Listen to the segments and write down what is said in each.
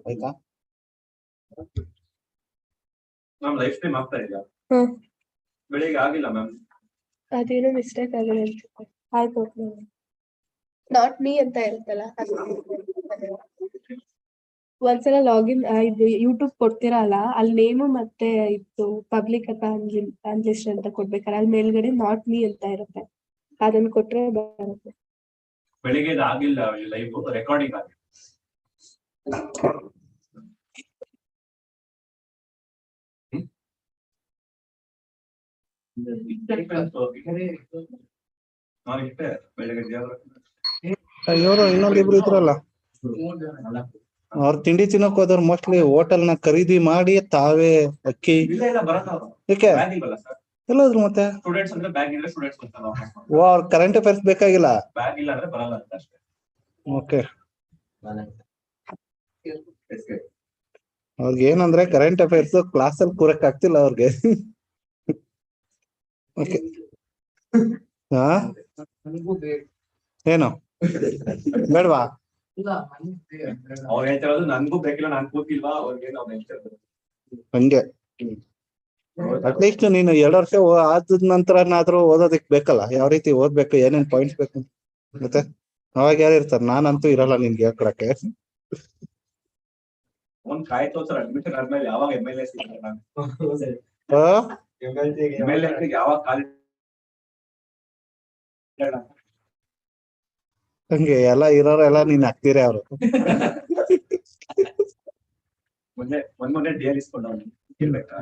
ಆಯ್ತಾ? Ma'am life time ಆಗ್ತಾ ಇದೆಯಾ? ಬೆಳಿಗ್ಗೆ ಆಗಿಲ್ಲ ಮ್ಯಾಮ್. ಅದೇನೋ ಮಿಸ್ಟೇಕ್ ಆಗಿದೆ ಅನ್ಸುತ್ತೆ. ಆಯ್ತು, ನಾಟ್ ಮೀ ಅಂತ ಇರುತ್ತಲ್ಲ, ಒಂದ್ಸಲ ಲಾಗಿನ್ ಇದು ಯೂಟ್ಯೂಬ್ ಕೊಡ್ತೀರಲ್ಲ, ಅಲ್ಲಿ ನೇಮು ಮತ್ತೆ ಇತ್ತು ಪಬ್ಲಿಕ್ ಅನ್ಲಿಸ್ಟ್ ಅಂತ ಕೊಡ್ಬೇಕಾದ್ರೆ ಅಲ್ಲಿ ಮೇಲ್ಗಡೆ ನಾಟ್ ಮೀ ಅಂತ ಇರುತ್ತೆ, ಅದನ್ನ ಕೊಟ್ರೆ ಬರುತ್ತೆ. ಬೆಳಿಗ್ಗೆ ಆಗಿಲ್ಲ ಲೈವ್ ರೆಕಾರ್ಡಿಂಗ್ ಆಗಿದೆ. ಇವರು ಇನ್ನೊಂದಿಬ್ರು ಇದ್ರಲ್ಲ, ಅವ್ರ ತಿಂಡಿ ತಿನ್ನಕ್ ಹೋದವ್ರು ಮೋಸ್ಟ್ಲಿ ಹೋಟೆಲ್ ನ ಖರೀದಿ ಮಾಡಿ ತಾವೇ ಅಕ್ಕಿ ಯಾಕೆ ಎಲ್ಲಾದ್ರು ಮತ್ತೆ ಅವ್ರ ಕರೆಂಟ್ ಅಫೇರ್ಸ್ ಬೇಕಾಗಿಲ್ಲ. ಓಕೆ, ಅವ್ರಿಗೆ ಏನಂದ್ರೆ ಕರೆಂಟ್ ಅಫೇರ್ಸ್ ಕ್ಲಾಸ್ ಅಲ್ಲಿ ಕೂರಕ್ ಆಗ್ತಿಲ್ಲ ಅವ್ರಿಗೆ. ಓಕೆ, ಹಾ ಏನು ಬೇಡವಾ? ನನ್ಗೂ ಬೇಕಿಲ್ಲ, ನಾನ್ ಕೂತಿಲ್ವಾ ಅವ್ರಿಗೆ ಹಂಗೆ. ಅಟ್ಲೀಸ್ಟ್ ನೀನು 2 ವರ್ಷ ಆದ ನಂತರನಾದ್ರೂ ಓದೋದಕ್ ಬೇಕಲ್ಲ, ಯಾವ ರೀತಿ ಓದ್ಬೇಕು, ಏನೇನ್ ಪಾಯಿಂಟ್ಸ್ ಬೇಕು ಮತ್ತೆ. ಅವಾಗ ಯಾರು ಇರ್ತಾರೆ? ನಾನಂತೂ ಇರಲ್ಲ ನಿನ್ಗೆ ಹೇಳ್ಕೊಳಕ್ಕೆ. ಒಂದ್ ಕಾಯ್ತು ಸರ್, ಅಡ್ಮಿಷನ್ ಆದ್ಮೇಲೆ ಯಾವಾಗ MLA ಯಾವಾಗ ಖಾಲಿ ಹಂಗೆ ಎಲ್ಲ ಇರೋರೆಲ್ಲ ನೀನ್ ಹಾಕ್ತೀರ ಅವರು. ಮೊನ್ನೆ ಡಿಯರ್ ಇಸ್ಕೊಂಡವ್ನು ಇರ್ಬೇಕಾ?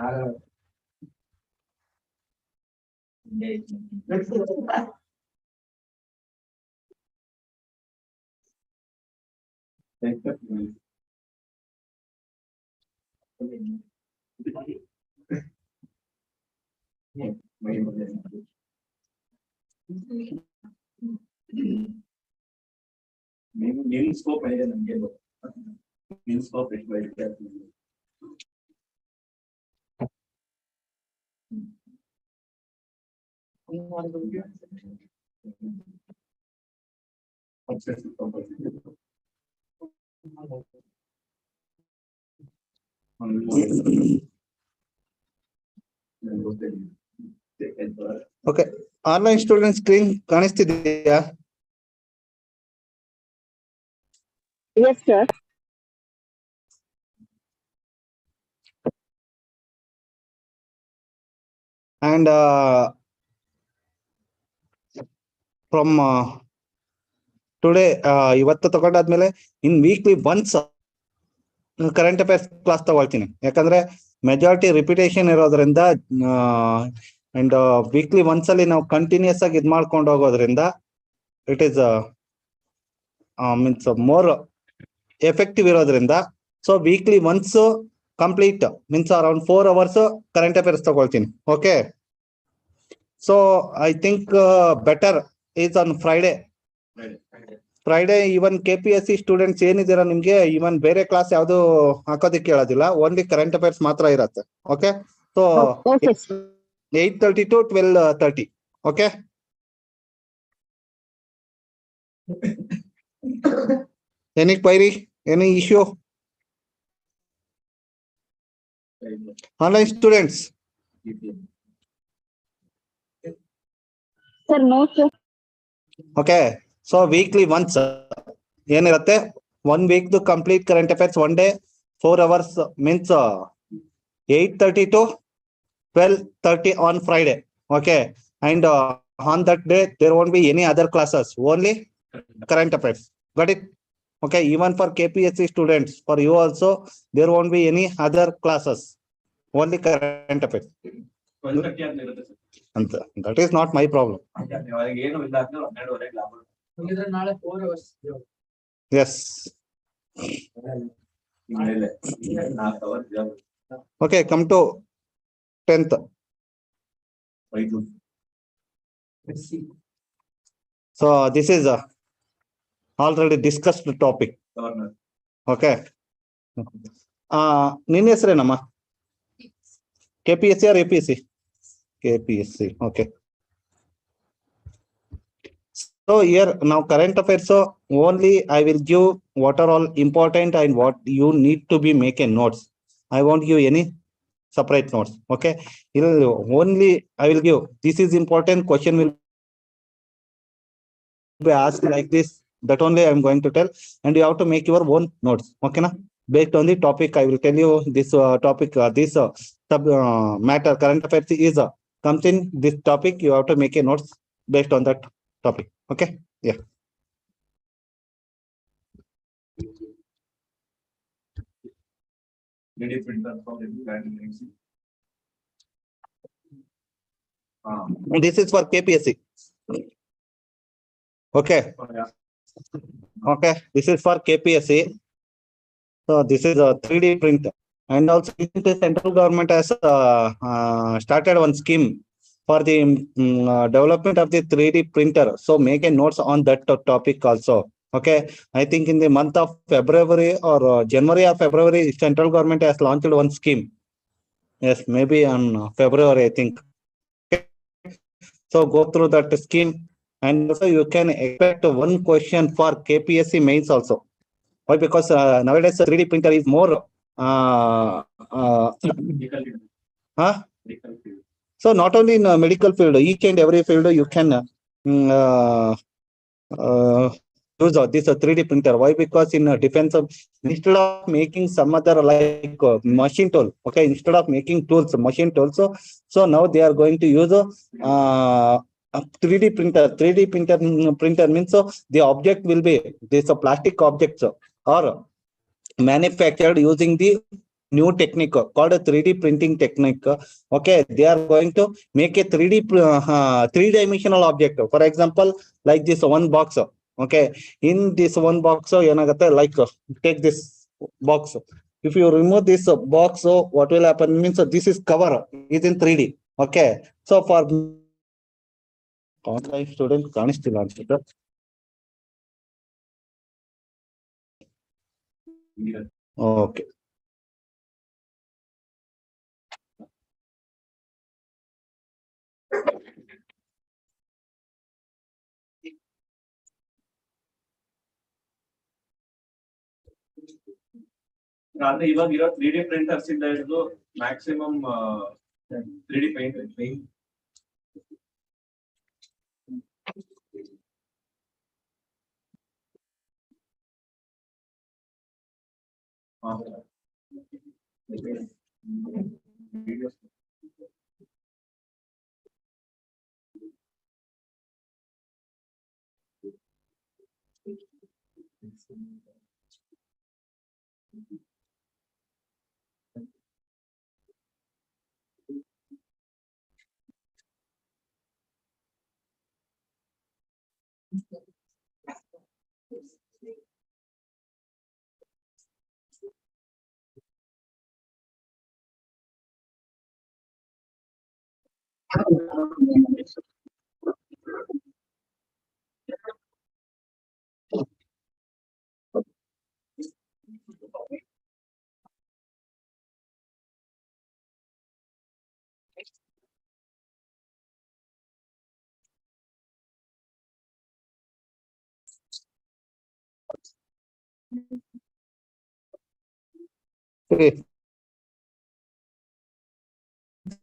ನಿನ್ ಸ್ಕೋಪ್ ಇದೆ ನಮ್ಗೆ, ನಿನ್ ಸ್ಕೋಪ್ ಎಷ್ಟು ಓಕೆ, ಆನ್ಲೈನ್ ಸ್ಟೂಡೆಂಟ್ ಸ್ಕ್ರೀನ್ ಕಾಣಿಸ್ತಿದೆಯಾ? Yes, sir. And from today, ಇವತ್ತು ತಗೊಂಡಾದ್ಮೇಲೆ in weekly once current affairs class ತಗೊಳ್ತೀನಿ. ಯಾಕಂದ್ರೆ ಮೆಜಾರಿಟಿ ರಿಪಿಟೇಷನ್ ಇರೋದ್ರಿಂದ ಅಂಡ್ ವೀಕ್ಲಿ ಒನ್ಸ್ ಅಲ್ಲಿ ನಾವು ಕಂಟಿನ್ಯೂಸ್ ಆಗಿ ಇದ್ ಮಾಡ್ಕೊಂಡು ಹೋಗೋದ್ರಿಂದ it is means more effective ಇರೋದ್ರಿಂದ, so weekly once complete means around 4 hours current affairs ತಗೊಳ್ತೀನಿ. Okay, so I think better is on Friday. Even KPSC students ಏನಿದ್ದೀರಾ, ನಿಮ್ಗೆ ಈವನ್ ಬೇರೆ ಕ್ಲಾಸ್ ಯಾವ್ದು ಹಾಕೋದಿಕ್ಕೆ ಹೇಳೋದಿಲ್ಲ, ಓನ್ಲಿ ಕರೆಂಟ್ ಅಫೇರ್ಸ್ ಮಾತ್ರ ಇರತ್ತೆ. Okay, so 8:30 to 12:30. Okay, any query, any issue? Online students? Sir, no, sir. Okay, so weekly once ಏನಿರುತ್ತೆ, 1 week complete current affairs, 1 day 4 hours means 8:30 to 12:30 on Friday. Okay, and on that day there won't be any other classes, only current affairs. Got it? Okay, even for KPSC students, for you also there won't be any other classes, only current affairs. That is not my problem. Yes. Okay, come to 10th. So this is already discussed topic. Okay. ನಿನ್ನ ಹೆಸರೇನಮ್ಮ? KPSC or APSC? KPSC. Okay. So here now current affairs, so only I will give what are all important and what you need to be making notes. I won't give any separate notes. Okay. Only I will give. This is important. Question will be asked like this. That only I am going to tell. And you have to make your own notes. Okay. Na? Based on the topic, I will tell you this topic, this sub matter, current affairs is comes in this topic. You have to make a notes based on that topic. Okay. Yeah. Many printers for the brand. This is for KPSC. Okay. Yeah. Okay. This is for KPSC. So this is a 3D printer. And also the central government has started one scheme for the development of the 3D printer. So make a notes on that topic also. Okay. I think in the month of February or January or February, central government has launched one scheme. Yes, maybe on February, I think. Okay. So go through that scheme. And also you can expect one question for KPSC mains also. Why? Because nowadays 3D printer is more huh? So not only in medical field, each and every field you can use this 3D printer. Why? Because in defense of, instead of making some other like machine tool, okay, instead of making tools, machine tools, so now they are going to use a 3D printer. 3D printer means so the object will be this plastic objects or manufactured using the new technique called a 3D printing technique. Okay, they are going to make a 3D three-dimensional object. For example, like this one box. Okay, in this one box, like take this box. If you remove this box, what will happen means this is cover is in 3D. Okay, so for student ಕಾಣಿಸ್ತಿಲ್ಲ ಅನ್ಸುತ್ತೆ. Okay. ಅಂದ್ರೆ ಇವಾಗ ಇರೋ 3D printers ಇಂದ ಹಿಡಿದು maximum 3D paint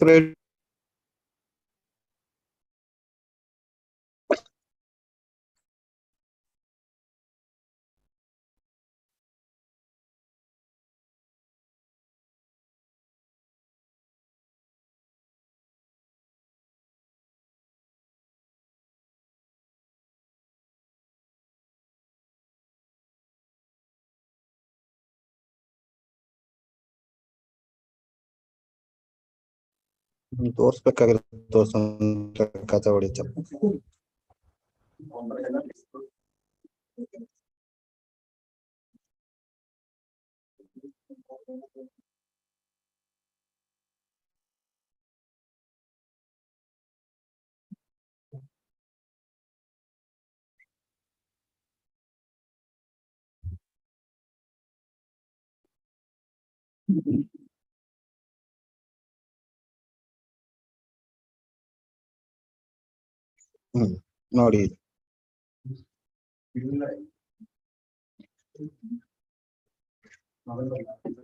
Great. ತೋರ್ಸ್ಬೇಕಾಗಿರುತ್ತೆ ತೋರ್ಸ ಕಥೆ ಹೊಡಿತ ನೋಡಿ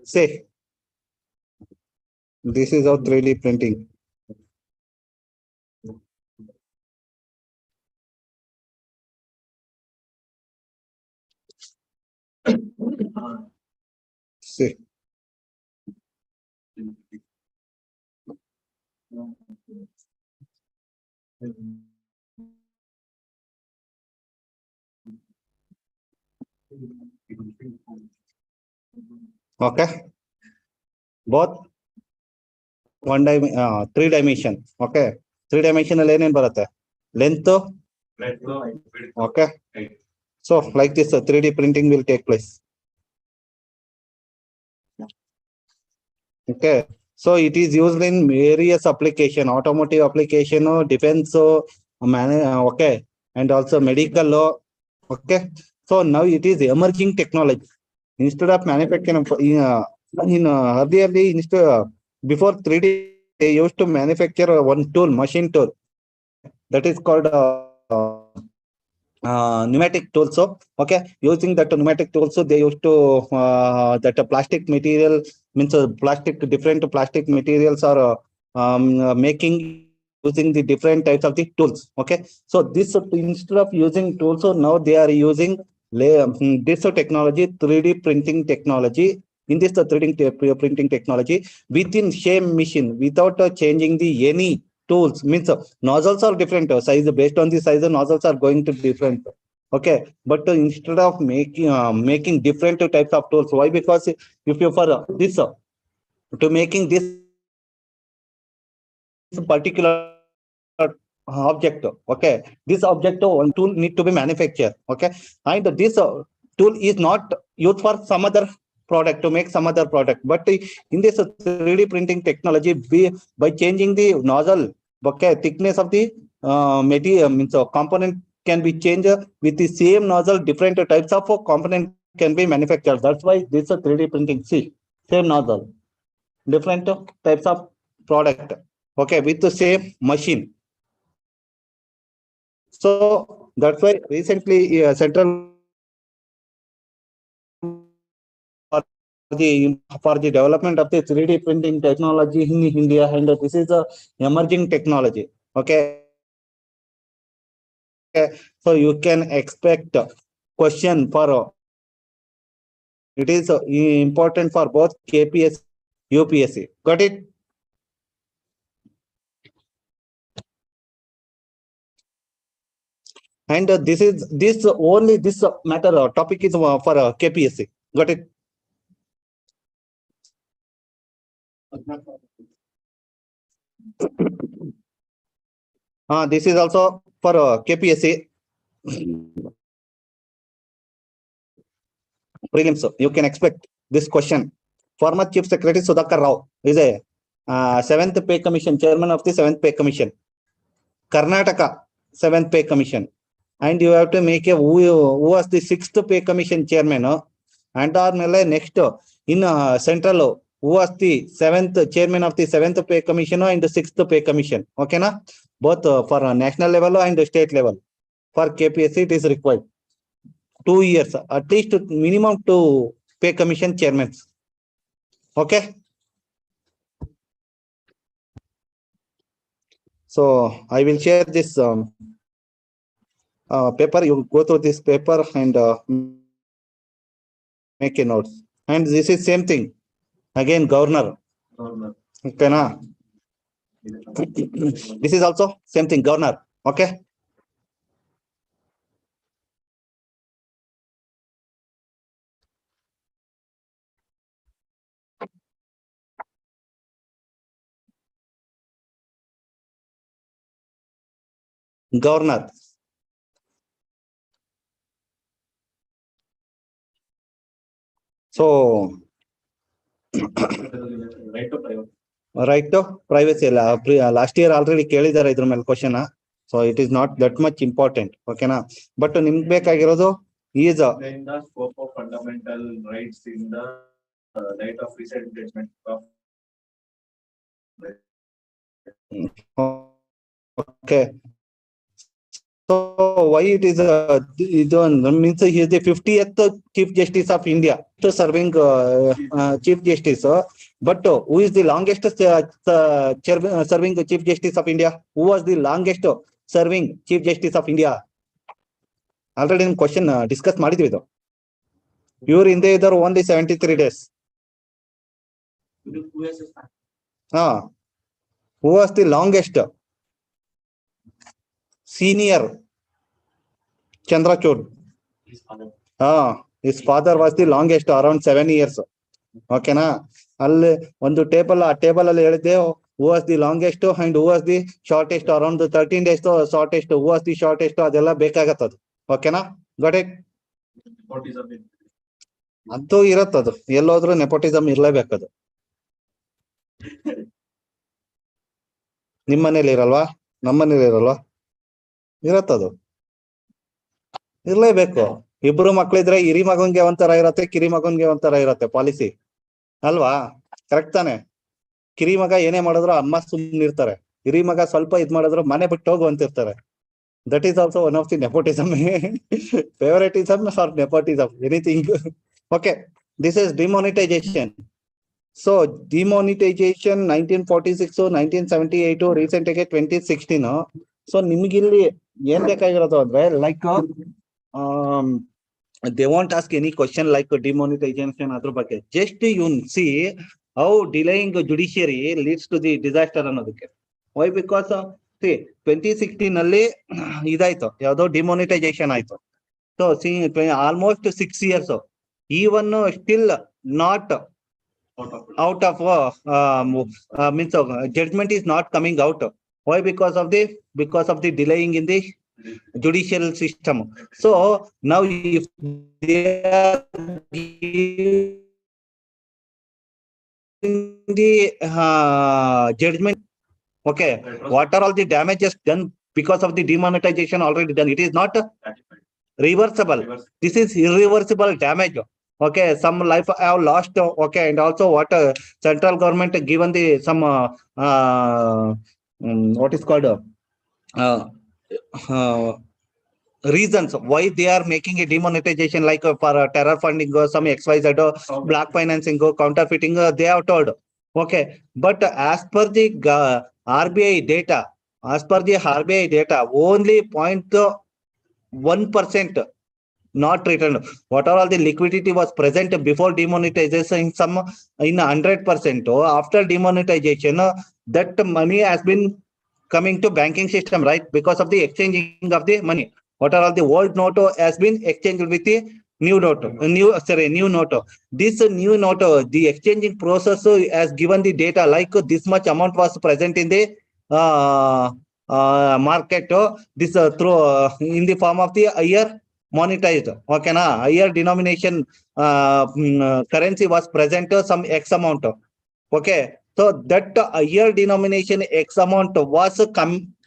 Say, this is our 3D printing. See. Okay. Both three dimension. Okay. Three dimensional ಏನೇನ್ ಬರುತ್ತೆ? Length. Okay. So like this, 3D printing will take place. Okay. So it is used in various application, automotive application, defense, okay, and also medical law. Okay. So now it is emerging technology. Instead of manufacturing earlier, before 3D, they used to manufacture one tool, machine tool. Okay, that is called pneumatic tools. So okay, using that pneumatic tools, so they used to that plastic material means different plastic materials are making using the different types of the tools. Okay, so this instead of using tools, so now they are using this technology, 3D printing technology. In this 3D printing technology within same machine without changing the any tools, means nozzles are different size, based on the size the nozzles are going to different. Okay, but instead of making different types of tools, why? Because if you for this to making this particular object, okay, this object one tool need to be manufactured. Okay, and this tool is not used for some other product to make some other product, but in this 3D printing technology, by changing the nozzle, okay, thickness of the material, means component can be changed with the same nozzle, different types of component can be manufactured. That's why this 3D printing. See, same nozzle, different types of product, okay, with the same machine. So that's why recently central for the development of the 3D printing technology in India, and this is a emerging technology. Okay, so you can expect question for it is important for both KPS, UPSC. Got it? And this only this matter topic is for KPSC. Got it? This is also for KPSC prelims. You can expect this question. Former Chief Secretary Sudhakar Rao is a 7th Pay Commission, chairman of the 7th Pay Commission, Karnataka 7th Pay Commission, and you have to make a who was the 6th Pay Commission chairman, and or next in central who was the 7th chairman of the 7th Pay Commission and the 6th Pay Commission. Okay, na? Both for national level and state level. For KPSC, it is required 2 years, at least minimum 2 Pay Commission chairmen. Okay. So I will share this paper. You go through this paper and make a notes. And this is same thing. Again, governor. Okay, na? This is also same thing, governor. Okay. Governor. So right to privacy last year already ಕೇಳಿದಾರೆ ಇದ್ರ ಮೇಲೆ question. So it is not that much important. Okay na? But ನಿಮ್ಗೆ ಬೇಕಾಗಿರೋದು is in the scope of fundamental rights in the right of recent judgment of okay. So why it is means he is the 50th Chief Justice of India to serving Chief Justice. But who is the longest serving Chief Justice of India? Who was the longest serving Chief Justice of India? Already in question discuss ಮಾಡಿದ್ವಿ ಇದು. ಇವ್ರು ಹಿಂದೆ ಇದ್ದಾರೆ only 73 days. Who was the longest? Senior Chandrachud. His father was the longest, around 7 years. Okay na? ಅಲ್ಲಿ ಒಂದು table, ಆ table ಅಲ್ಲಿ ಹೇಳಿದ್ದೆ who was the longest and who was the shortest, around 13 days shortest, who was the shortest, ಅದೆಲ್ಲ ಬೇಕಾಗತ್ತದು. ಓಕೆನಾ? Got it? ಅಂತೂ ಇರತ್ತದು, ಎಲ್ಲೋದ್ರೂ nepotism ಇರ್ಲೇಬೇಕದು. ನಿಮ್ ಮನೇಲಿ ಇರಲ್ವಾ? ನಮ್ಮ ಮನೇಲಿ ಇರಲ್ವಾ? ಇರತ್ತದು, ಇರ್ಲೇಬೇಕು. ಇಬ್ರು ಮಕ್ಳಿದ್ರೆ ಹಿರಿ ಮಗನ್ಗೆ ಒಂಥರ ಇರತ್ತೆ, ಕಿರಿ ಮಗನ್ಗೆ ಒಂಥರ ಇರತ್ತೆ ಪಾಲಿಸಿ ಅಲ್ವಾ? ಕರೆಕ್ಟ್ ತಾನೆ? ಕಿರಿ ಮಗ ಏನೇ ಮಾಡಿದ್ರು ಅಮ್ಮ ಸುಮ್ಮನಿರ್ತಾರೆ, ಹಿರಿ ಮಗ ಸ್ವಲ್ಪ ಇದ್ ಮಾಡಿದ್ರು ಮನೆ ಬಿಟ್ಟು ಹೋಗು ಅಂತಿರ್ತಾರೆ. That is also one of the nepotism. Favoritism or nepotism, anything. Okay, this is demonetization. So demonetization 1946 to 1978 to recent ಗೆ 2016. So ನಿಮ್ಗಿಲ್ಲಿ ಏನ್ ಬೇಕಾಗಿರೋದು ಅಂದ್ರೆ like they won't ask any question like demonetization ಅದ್ರ ಬಗ್ಗೆ. Just you see how delaying judiciary leads to the disaster ಅನ್ನೋದಕ್ಕೆ. Why? Because see 2016 ಅಲ್ಲಿ ಇದಾಯ್ತು, ಯಾವ್ದೋ ಡಿಮಾನಿಟೈಸೇಷನ್ ಆಯ್ತು. So almost 6 years, even still not out of means judgment is not coming out. Why? Because of the delaying in the judicial system. So now if they are the judgment, okay, what are all the damages done because of the demonetization already done? It is not reversible. This is irreversible damage. Okay, some life I have lost. Okay, and also what central government given the some what is called reasons why they are making a demonetization, like for terror funding or some XYZ, black financing, counterfeiting, they have told. Okay, but as per the RBI data, only 0.1% not returned. What are all the liquidity was present before demonetization, some in 100%. After demonetization, that money has been coming to banking system, right? Because of the exchanging of the money. What are all the old note has been exchanged with the new note, new note. This new note, the exchanging process has given the data like this much amount was present in the market. This through in the form of the higher monetized. Okay na? Higher denomination currency was present, some X amount. Okay, so that higher denomination X amount was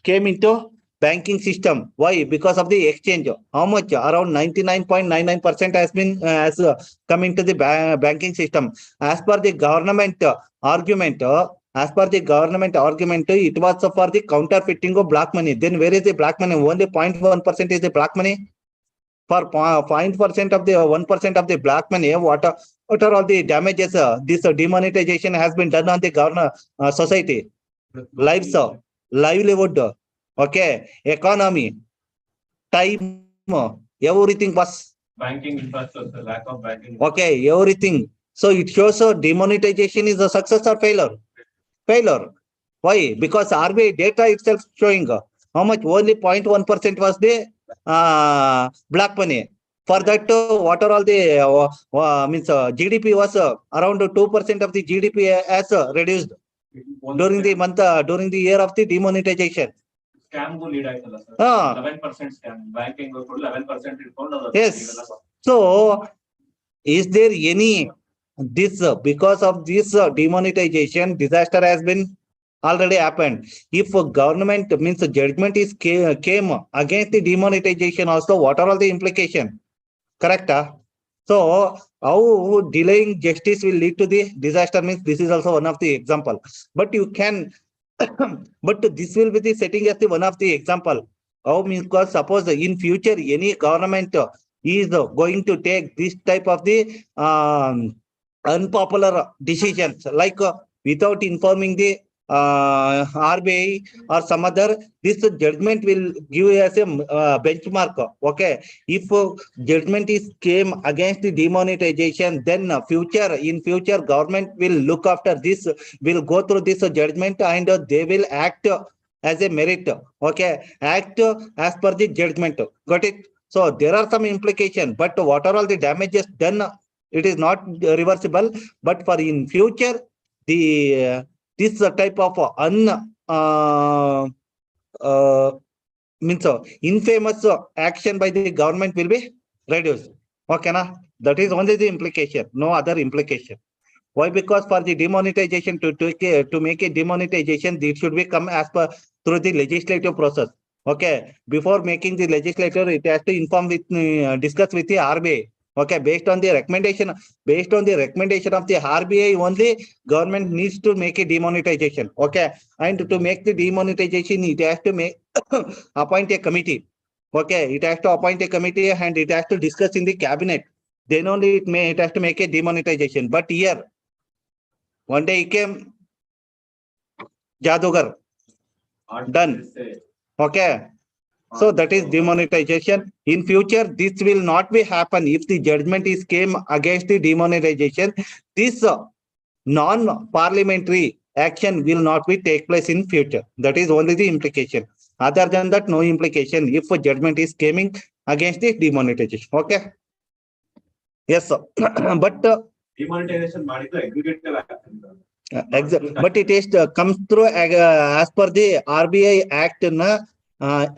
came into banking system. Why? Because of the exchange. How much? Around 99.99% has been come into the banking system. As per the government argument, it was for the counterfeiting of black money. Then where is the black money? Only 0.1% is the black money. For 0.1% of the 1% of the black money, what are all the damages? This demonetization has been done on the society, lives, livelihood, okay, economy, time, everything was banking infrastructure, lack of banking. Okay, everything. So it shows demonetization is a success or failure? Failure. Why? Because RBI data itself showing how much, only 0.1% was the black money. For that, what are all the means GDP was around 2% of the GDP as reduced during the month, during the year of the demonetization. Scam go lead ಆಯ್ತಲ್ಲ sir. 11% scam. Banking 11% ಇಟ್ಕೊಂಡು. Yes. So is there any this because of this demonetization disaster has been already happened? If government means judgment is came against the demonetization also, what are all the implication? Correct? So how delaying justice will lead to the disaster means this is also one of the example. But you can but this will be the setting as the one of the example. How means because suppose in future any government is going to take this type of the unpopular decisions like without informing the RBI or some other, this judgment will give as a benchmark. Okay, if judgment is came against the demonetization, then in future government will look after this, will go through this judgment, and they will act as a merit. Okay, act as per the judgment. Got it? So there are some implications, but what are all the damages done? It is not reversible, but for in future, the this type of means infamous action by the government will be reduced. Okay, na? That is only the implication, no other implication. Why? Because for the demonetization to make a demonetization, it should be come as per through the legislative process. Okay, before making the legislature, it has to inform with discuss with the RBI. Okay, based on the recommendation of the RBI only, government needs to make a demonetization. Okay, and to make the demonetization, it has to make appoint a committee. Okay, it has to appoint a committee and it has to discuss in the cabinet. Then only it has to make a demonetization. But here, one day he came, Jadugar, done. Okay. So that is demonetization. In future, this will not be happen if the judgment is came against the demonetization. This non-parliamentary action will not be take place in future. That is only the implication. Other than that, no implication if a judgment is coming against the demonetization. Okay. Yes, sir. But demonetization ಮಾಡಿದ್ರೆ executive action. But it is comes through as per the RBI Act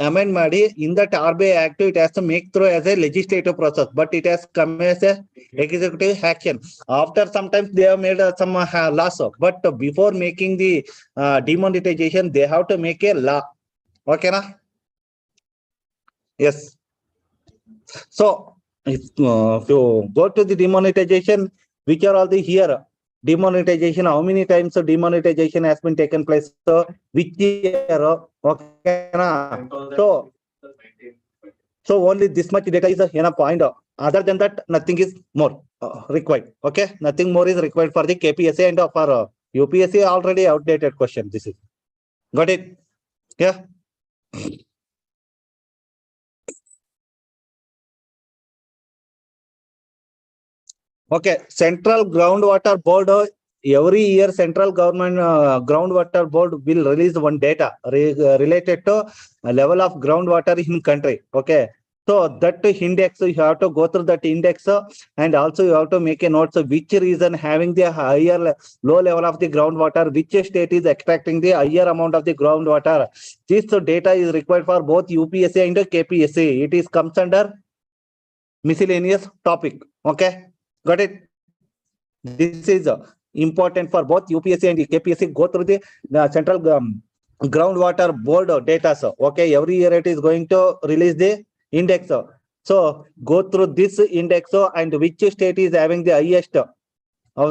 amend madi. In that RBI Act, it has to make through as a legislative process, but it has come as a executive action. After sometimes they have made some laws, but before making the demonetization, they have to make a law. Okay, na? Yes. So if you go to the demonetization, which are all the here? Demonetization, how many times of demonetization has been taken place? So which year? Okay, na? So only this much data is a point. Other than that, nothing is more required. Okay, nothing more is required for the KPSA and for UPSA. Already outdated question. This is got it. Yeah. Okay, Central Groundwater Board, every year Central Government Groundwater Board will release one data related to level of groundwater in country. Okay, so that index, you have to go through that index and also you have to make a note of which region having the higher low level of the groundwater, which state is extracting the higher amount of the groundwater. This data is required for both UPSA and KPSA. It is comes under miscellaneous topic. Okay. Got it? This is important for both UPSC and KPSC. Go through the Central Groundwater Board data. Okay, every year it is going to release the index. So go through this index and which state is having the highest of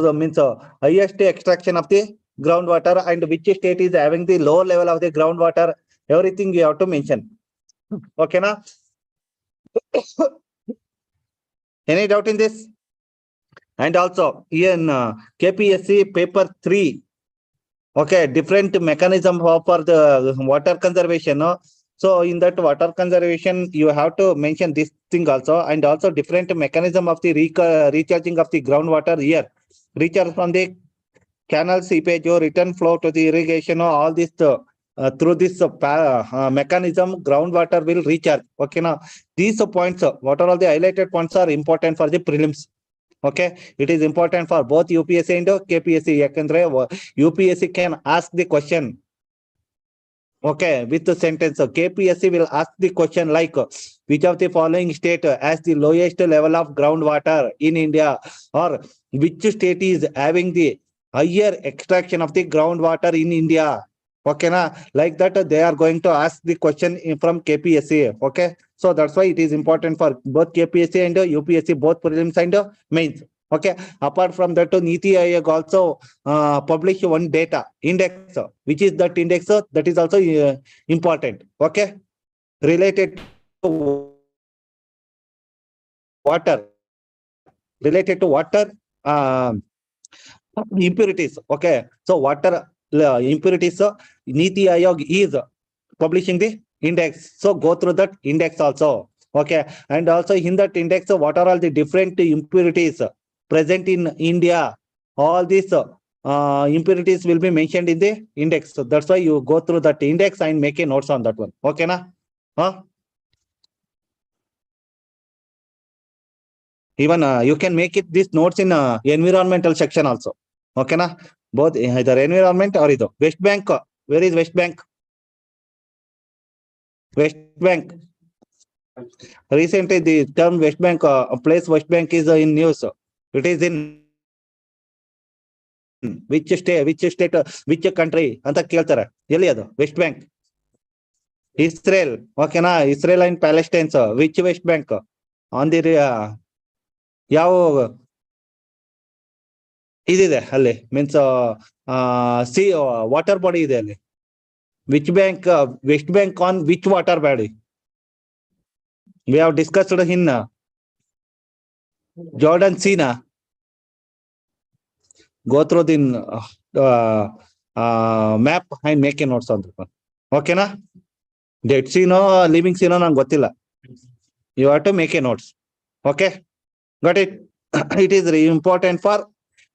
the means highest extraction of the groundwater and which state is having the low level of the groundwater. Everything you have to mention. Okay, na? Any doubt in this? And also in KPSC paper 3, okay, different mechanism for the water conservation. So in that water conservation, you have to mention this thing also, and also different mechanism of the recharging of the groundwater here. Recharge from the canal seepage or return flow to the irrigation, all this through this mechanism, groundwater will recharge. Okay, now these points, what are all the highlighted points are important for the prelims. Okay, it is important for both UPSC and KPSC. UPSC can ask the question. Okay, with the sentence, KPSC will ask the question like, which of the following state has the lowest level of groundwater in India, or which state is having the higher extraction of the groundwater in India? Okay, na? Like that, they are going to ask the question from KPSC. Okay, so that's why it is important for both KPSC and UPSC, both prelims and mains. Okay, apart from that, Niti Aayog also publish one data index, which is that index that is also important. Okay, related to water, impurities. Okay, so water impurities, Niti Aayog is publishing the index. So go through that index also. Okay, and also in that index, what are all the different impurities present in India? All these impurities will be mentioned in the index. So that's why you go through that index and make a notes on that one. Okay, na? Huh? Even you can make it these notes in environmental section also. Okay, na? Both either environment or either West Bank. Where is West Bank? West Bank. Recently, the term West Bank, place West Bank is in news. It is in which state, which country ಅಂತ ಕೇಳ್ತಾರೆ. ಎಲ್ಲಿ ಅದು west bank? Israel. ಓಕೆನಾ? Israel and Palestines. Which west bank? On the ಯಾವ ಇದಿದೆ ಅಲ್ಲಿ, means sea water body ಇದೆ ಅಲ್ಲಿ. Which bank? West bank on which water body? We have discussed in Jordan Sea. Go through the map and make a notes on that one. Okay, na? Dead Sea no living sea no nange gottilla. You have to make a notes. Okay, got it? It is very important for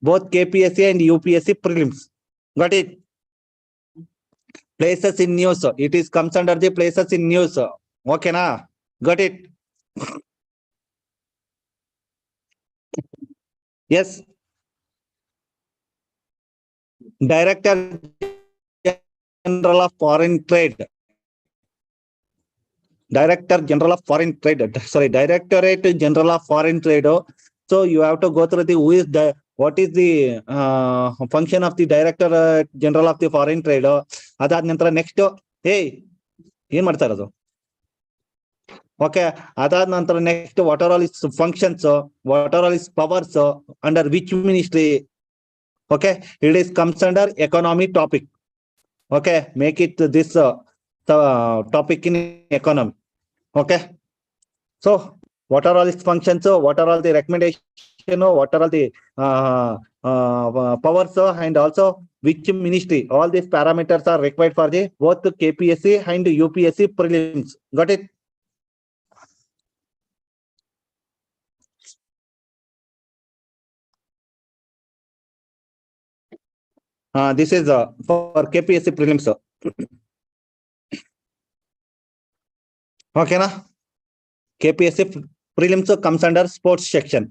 both KPSC and UPSC prelims. Got it? Places in news. It is comes under the places in news. Okay, na? Got it? Yes. Director General of Foreign Trade. Director General of Foreign Trade. Sorry, Directorate General of Foreign Trade. So you have to go through the who is the what is the function of the Director General of the Foreign Trade. Adad nanತರ next. Hey, ಏನ್ ಮಾಡ್ತಾ ಇರೋದು? Okay, ಅದಾದ ನಂತರ next, what are all its functions, what are all its powers, under which ministry? Okay, it is comes under economy topic. Okay, make it this topic in economy. Okay, so what are all its functions, what are all the recommendation, what are all the powers, and also which ministry? All these parameters are required for the both KPSC and UPSC prelims. Got it? This is for KPSC prelims. Okay, na? KPSC prelims comes under sports section.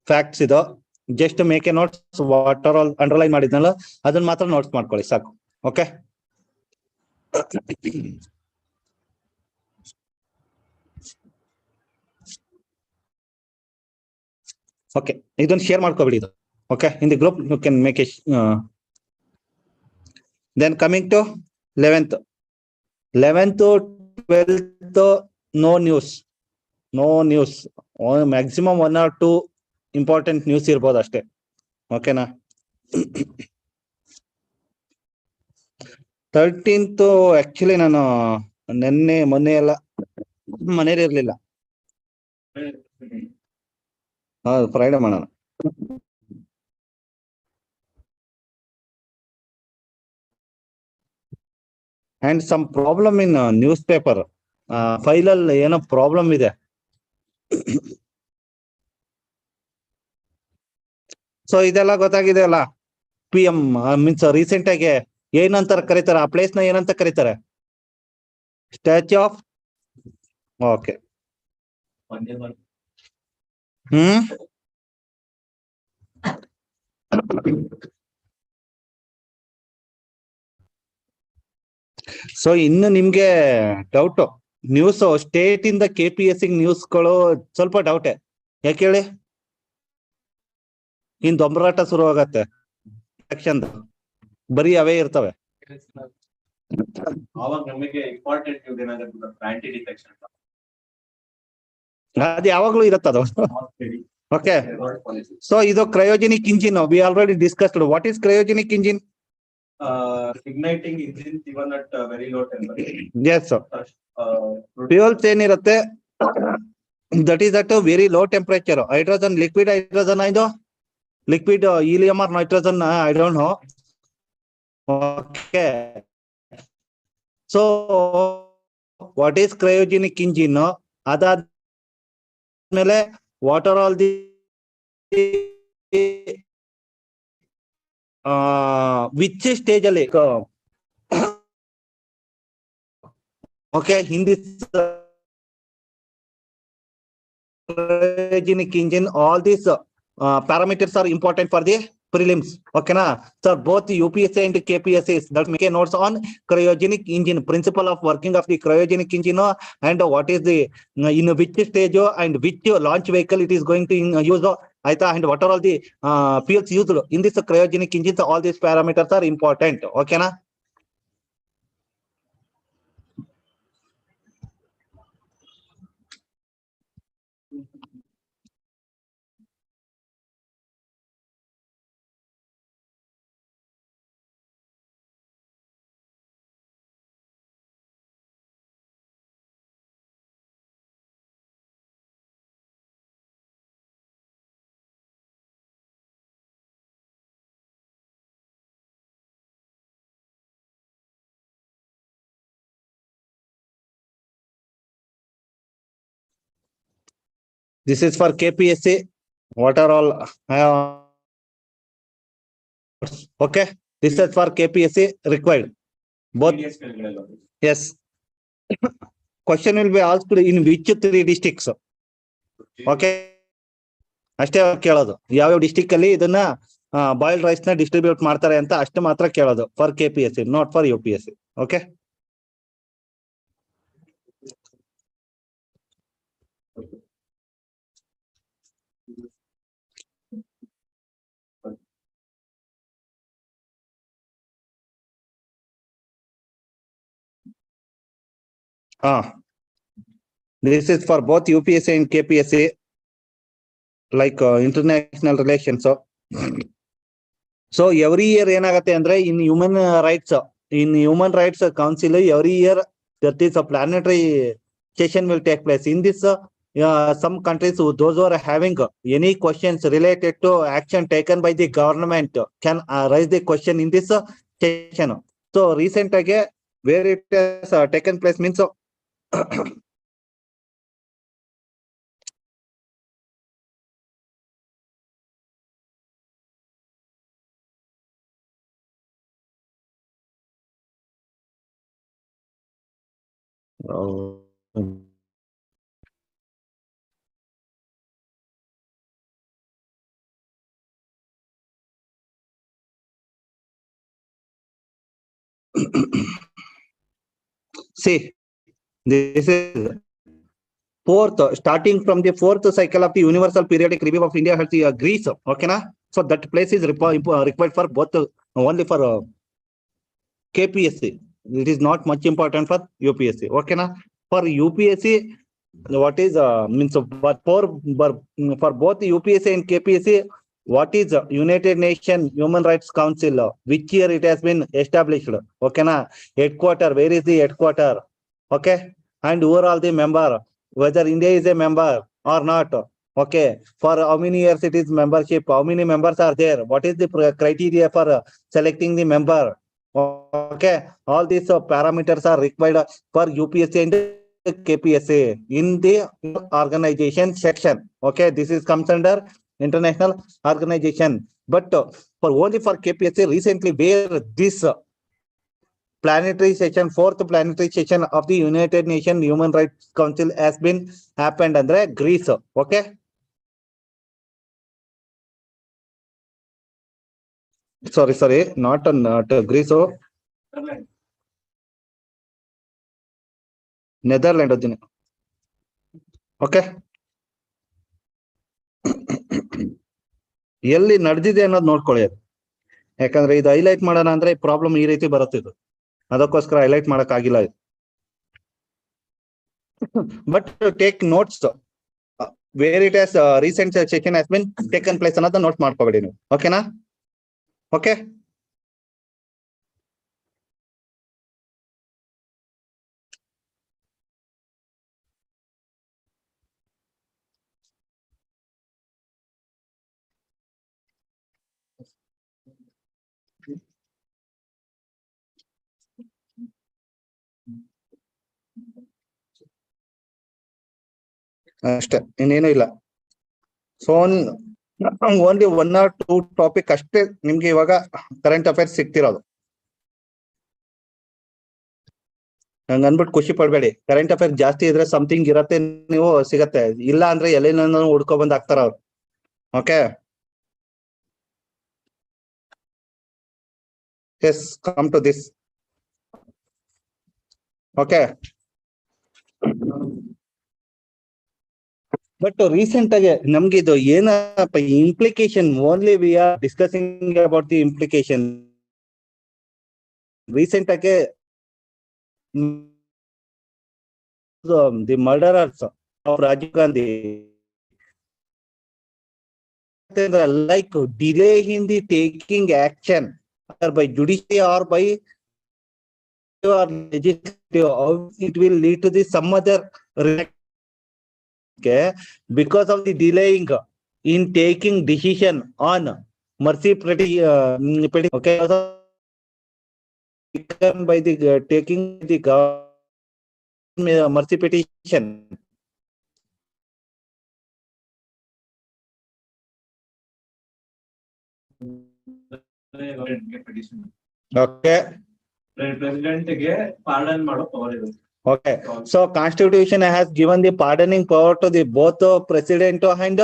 Facts ido. Just make a notes. What are all underline ಮಾಡಿದ್ನಲ್ಲ ಅದನ್ನ ಮಾತ್ರ notes ಮಾಡ್ಕೊಳ್ಳಿ ಸಾಕು. Okay, okay, ಇದನ್ನ share ಮಾಡ್ಕೊಬಿಡಿ ಇದು. Okay, in the group you can make it. Then coming to 11th to 12th, no news. Maximum 1 or 2 important news ಇರಬಹುದು ಅಷ್ಟೇ. ಓಕೆನಾ? 13th ಆಕ್ಚುಲಿ ನಾನು ಮೊನ್ನೆ ಎಲ್ಲ ಮನೇಲಿ ಇರ್ಲಿಲ್ಲ. ಫ್ರೈಡೆ ಮಾಡೋಣ. And some problem in newspaper file ಅಲ್ಲಿ ಏನೋ ಪ್ರಾಬ್ಲಮ್ ಇದೆ. ಸೊ ಇದೆಲ್ಲ ಗೊತ್ತಾಗಿದೆ ಅಲ್ಲ. PM ಮೀನ್ಸ್ ರೀಸೆಂಟ್ ಆಗಿ ಏನಂತ ಕರೀತಾರೆ, ಆ ಪ್ಲೇಸ್ ನ ಏನಂತ ಕರೀತಾರೆ? Statue of. ಓಕೆ, ಸೊ ಇನ್ನು ನಿಮ್ಗೆ ಡೌಟ್ ನ್ಯೂಸ್ ಸ್ಟೇಟ್ ಇಂದ KPSC ನ್ಯೂಸ್ಗಳು ಸ್ವಲ್ಪ ಡೌಟೆ. ಯಾಕೆ ಹೇಳಿ? ಇನ್ ದೊಂಬರಾಟ ಶುರು ಆಗತ್ತೆ. ಸೆಕ್ಷನ್ ಬರೀ ಅವೇ ಇರ್ತವೆ. ಅವಾಗ ನಮಗೆ ಇಂಪಾರ್ಟೆಂಟ್ ನ್ಯೂಸ್ ಏನಾಗುತ್ತೆ? ಆಂಟಿ ಡಿಟೆಕ್ಷನ್ ಅದು ಯಾವಾಗ್ಲೂ ಇರುತ್ತದು. ಓಕೆ, ಸೊ ಇದು cryogenic engine. We already discussed. What is cryogenic engine? igniting engines even at very low temperature. Yes, sir. Uh, Fuels ಏನಿರುತ್ತೆ that is at a very low temperature. Hydrogen, liquid hydrogen, I know. Liquid helium or nitrogen, I don't know. Okay. So, what is cryogenic engine? ಅದಾದ್ಮೇಲೆ what are all the which stage ಅಲ್ಲಿ okay in this cryogenic engine, all these parameters are important for the prelims. Okay na, so both UPSC and KPSC that make a notes on cryogenic engine, principle of working of the cryogenic engine, and what is the in which stage and which launch vehicle it is going to use, and what are all the fuels used in this cryogenic engines. All these parameters are important. Okay na. This is for KPSC. What are all okay? This is for KPSC required. Both. TDS ಕೆಳಗಡೆ Yes. Question will be asked in which 3 districts. Okay. ಅಷ್ಟೇ ಕೇಳೋದು, ಯಾವ್ಯಾವ district ಅಲ್ಲಿ ಇದನ್ನ boiled rice ನ distribute ಮಾಡ್ತಾರೆ ಅಂತ ಅಷ್ಟೇ ಮಾತ್ರ ಕೇಳೋದು for KPSC, not for UPSC. Okay. This is for both UPSC and KPSC, like international relations. So every year ಏನಾಗತ್ತೆ ಅಂದ್ರೆ in human rights council every year that is a planetary session will take place. In this some countries, those who are having any questions related to action taken by the government can raise the question in this session. So recent ಆಗಿ where it has taken place means see, this is fourth, starting from the fourth cycle of the Universal Periodic Review of India has Greece. Okay na? So that place is required for both, only for KPSC. It is not much important for UPSC. Okay na? For UPSC, what is means but for both UPSC and KPSC, what is United Nations Human Rights Council? Which year it has been established? Okay na? Headquarter, where is the headquarter? Okay, and who are all the member? Whether India is a member or not. Okay, for how many years it is membership? How many members are there? What is the criteria for selecting the member? Okay, all these parameters are required for UPSC and KPSC in the organization section. Okay, this is comes under international organization. But for only for KPSC, recently where this planetary session, fourth planetary session of the United Nations Human Rights Council has been happened andre Greece. Okay. Sorry, not Greece. Netherlands. Okay. ಎಲ್ಲಿ ನಡೆದಿದೆ ಅನ್ನೋದು ನೋಡ್ಕೊಳ್ಳಿ. ಯಾಕಂದ್ರೆ ಇದು highlight ಮಾಡೋಣ ಅಂದ್ರೆ problem ಈ ರೀತಿ ಬರುತ್ತೆ. ಇದು ಅದಕ್ಕೋಸ್ಕರ ಹೈಲೈಟ್ ಮಾಡಕ್ ಆಗಿಲ್ಲ ಇದು. But take notes where it has recent session has been taken place ಅನ್ನೋದನ್ನ ನೋಟ್ ಮಾಡ್ಕೋಬೇಡಿ ನೀವು. ಓಕೆನಾ? ಓಕೆ. ಅಷ್ಟೇ, ಇನ್ನೇನು ಇಲ್ಲ. ಸೊ ಓನ್ಲಿ 1 or 2 ಟಾಪಿಕ್ ಅಷ್ಟೇ ನಿಮ್ಗೆ ಇವಾಗ ಕರೆಂಟ್ ಅಫೇರ್ಸ್ ಸಿಗ್ತಿರೋದು. ಹಂಗ ಅನ್ಬಿಟ್ಟು ಖುಷಿ ಪಡ್ಬೇಡಿ. ಕರೆಂಟ್ ಅಫೇರ್ಸ್ ಜಾಸ್ತಿ ಇದ್ರೆ ಸಮಥಿಂಗ್ ಇರತ್ತೆ, ನೀವು ಸಿಗತ್ತೆ. ಇಲ್ಲ ಅಂದ್ರೆ ಎಲ್ಲಿಂದ ಹುಡ್ಕೊ ಬಂದ್ ಹಾಕ್ತಾರ ಅವ್ರು. Okay, yes, come to this. Okay, but recent ಆಗಿ ನಮ್ಗೆ ಇದು ಏನಪ್ಪ implication, only we are discussing about the implication. Recent ಆಗಿ the murderers of Rajiv Gandhi, like delay in the taking action either by judiciary or by or legislative, it will lead to the some other, okay, because of the delaying in taking decision on mercy petition, okay, by the taking the mercy petition. Okay, president ಗೆ pardon ಮಾಡೋ power ಇರುತ್ತೆ. okay, so constitution has given the pardoning power to the both president and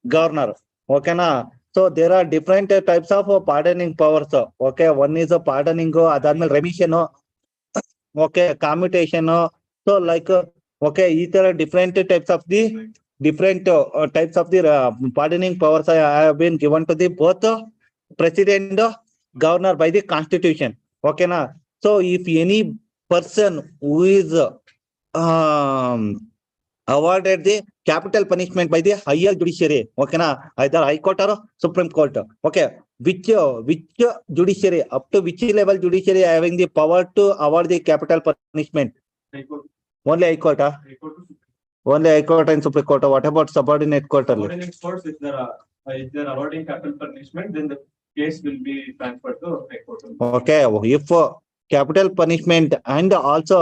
governor. Okay na, so there are different types of pardoning powers. Okay, one is a pardoning, adadmel remission, okay, commutation. So like okay, these are different types of the pardoning powers have been given to the both president, governor by the constitution. Okay na, so if any person who is awarded the capital punishment by the higher judiciary, okay na, either high court or supreme court, okay, which judiciary, up to which level judiciary having the power to award the capital punishment? Only high court, only high court and supreme court. What about subordinate court? Subordinate courts, if they're awarding capital punishment, then the case will be transferred to high court. Okay, if capital punishment and also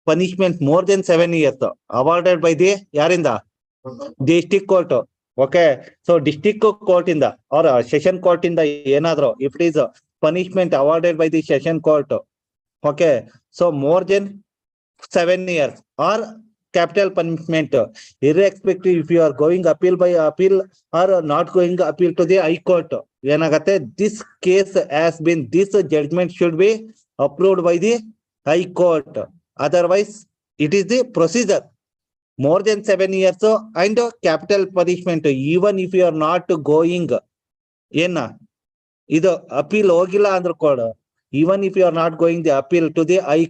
punishment more than 7 years awarded by the yarinda district court, okay, so district court inda or session court inda enadro, if it is punishment awarded by the session court, okay, so more than 7 years or capital punishment, irrespective if you are going appeal by appeal or not going appeal to the high court, ಏನಗತ್ತೆ, this case has been, this judgment should be approved by the high court, otherwise it is the procedure. More than 7 years and capital punishment, even if you are not going ಏನ ಇದು appeal ಹೋಗಿಲ್ಲ ಅಂದ್ರೂ ಕೂಡ, even if you are not going the appeal to the high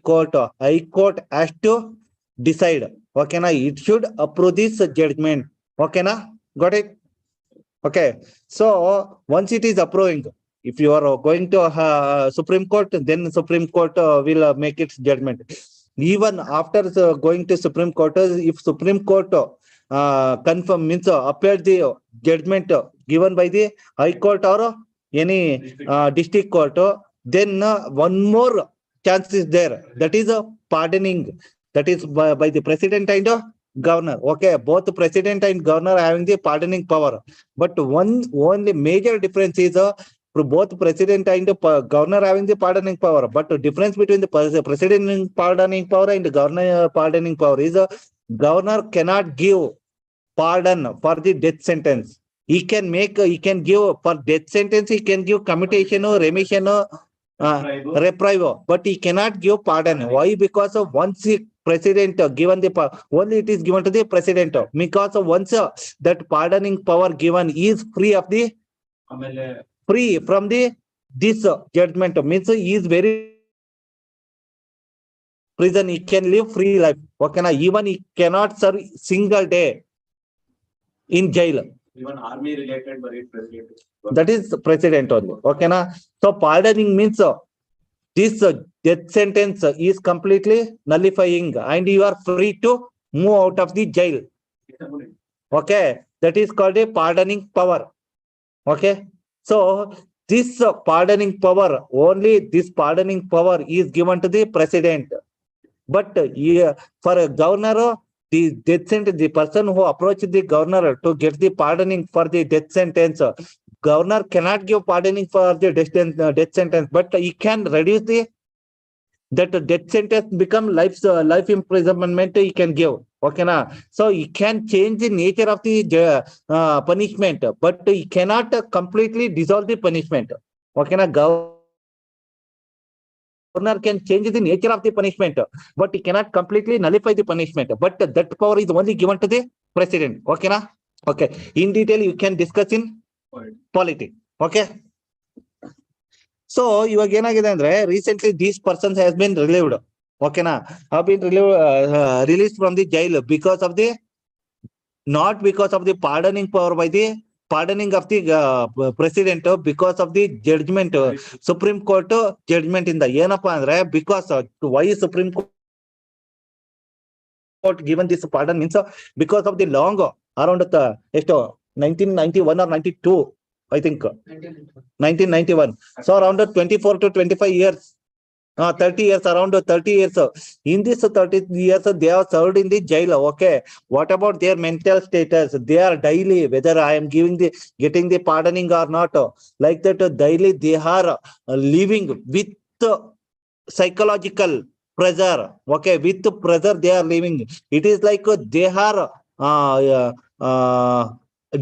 court has to decide, okay na, it should approve this judgment. Okay na, got it? Okay, so once it is approving, if you are going to Supreme Court, then Supreme Court will make its judgment. Even after going to Supreme Court, if Supreme Court confirm, means upheld the judgment given by the High Court or any district court, then one more chance is there, that is pardoning, that is by the president and governor. Okay, both the president and governor having the pardoning power, but only major difference is both president and governor having the pardoning power, but the difference between the president pardoning power and governor pardoning power is governor cannot give pardon for the death sentence. He can give for death sentence, he can give commutation or remission or reprieve, but he cannot give pardon. Why? Because of once the president given the only it is given to the president, because of once that pardoning power given is free of the free from the this judgment, means he is very prison, he can live free life. Okay na, even he cannot serve single day in jail. Even army related buried president, that is president only. Okay na, so pardoning means this death sentence is completely nullifying and you are free to move out of the jail. Okay, that is called a pardoning power. Okay, so this pardoning power, only this pardoning power is given to the president, but for a governor the death sentence, the person who approached the governor to get the pardoning for the death sentence, governor cannot give pardoning for the death sentence, but he can reduce the that death sentence become life imprisonment he can give. Okay na? So he can change the nature of the punishment, but he cannot completely dissolve the punishment. Okay na? Governor can change the nature of the punishment, but he cannot completely nullify the punishment. But that power is only given to the president. Okay na? Okay. In detail, you can discuss in politics. Okay. So ಇವಾಗ ಏನಾಗಿದೆ ಅಂದ್ರೆ recently these persons has been relieved. Okay na? Have been released from the jail because of the not because of the pardoning power by the pardoning of the president, because of the judgment, Supreme Court judgment in the ಏನಪ್ಪಾ ಅಂದ್ರೆ because why Supreme Court given this pardon means because of the long around ಎಷ್ಟು 1991 or 92 I think 1991. So around 24 to 25 years, 30 years, around 30 years. In this 30 years, they are served in the jail. Okay. What about their mental status? They are daily, whether I am getting the pardoning or not. Like that, daily they are living with psychological pressure. Okay. With pressure, they are living. It is like they are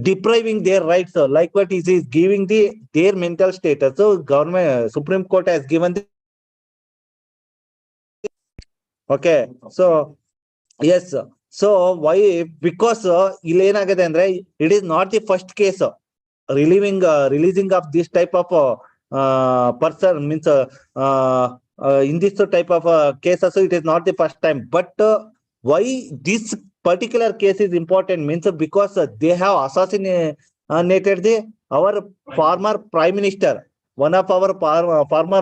depriving their rights, like what is giving their mental status. So government Supreme Court has given the okay. So yes, so why? Because ಇಲ್ಲೇನಾಗಿದೆ ಅಂದ್ರೆ it is not the first case releasing of this type of person means in this type of cases. So it is not the first time, but why this particular case is important means because they have assassinated our former prime minister, one of our former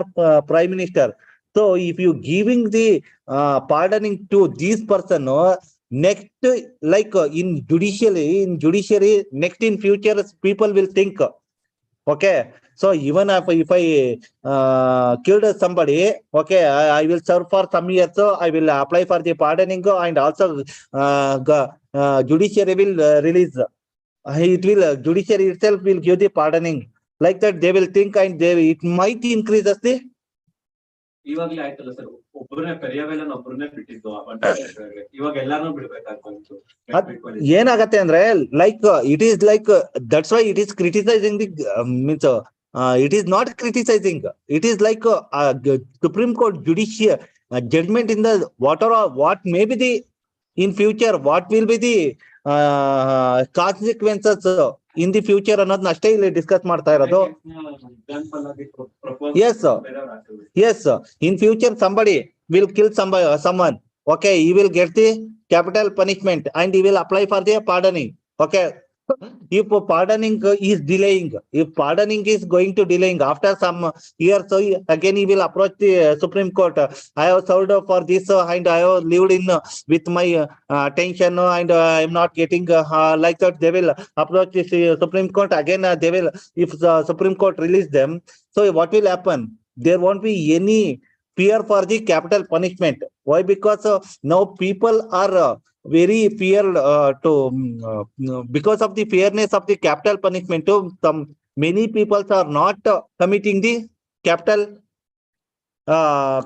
prime minister. So if you giving the pardoning to this person, next like in judiciary next in future people will think, okay, so even if I killed somebody, okay, I will serve for some years, so I will apply for the pardoning, and also judiciary will release. It will judiciary itself will give the pardoning. Like that, they will think, and it might increase as the. ಇವಾಗ್ಲೇ ಆಯ್ತಲ್ಲ sir, ಒಬ್ಬರನ್ನೇ ಪೆರಿಯಾವೆಲ್ಲ ಒಬ್ಬರನ್ನೇ ಬಿಟ್ಟಿದ್ದು ಇವಾಗ ಎಲ್ಲಾನು ಬಿಡ್ಬೇಕಾಗ್ತಂತು. ಏನಾಗತ್ತೆ ಅಂದ್ರೆ like it is like that's why it is criticising the means it is not criticizing, it is like Supreme Court judicial judgment in the what may be the in future, what will be the consequences in the future ಅನ್ನೋದನ್ನ ಅಷ್ಟೇ ಇಲ್ಲಿ discuss ಮಾಡ್ತಾ ಇರೋದು. Yes, in future somebody will kill someone, okay, he will get the capital punishment and he will apply for the pardoning. Okay, if pardoning is delaying, if pardoning is going to delaying after some years, so again he will approach the Supreme Court. I have served for this and I have lived in with my tension and I am not getting like that. They will approach the Supreme Court again. They will, if the Supreme Court release them, so what will happen? There won't be any fear for the capital punishment. Why? Because now people are very fear because of the fairness of the capital punishment. Some many people are not committing the capital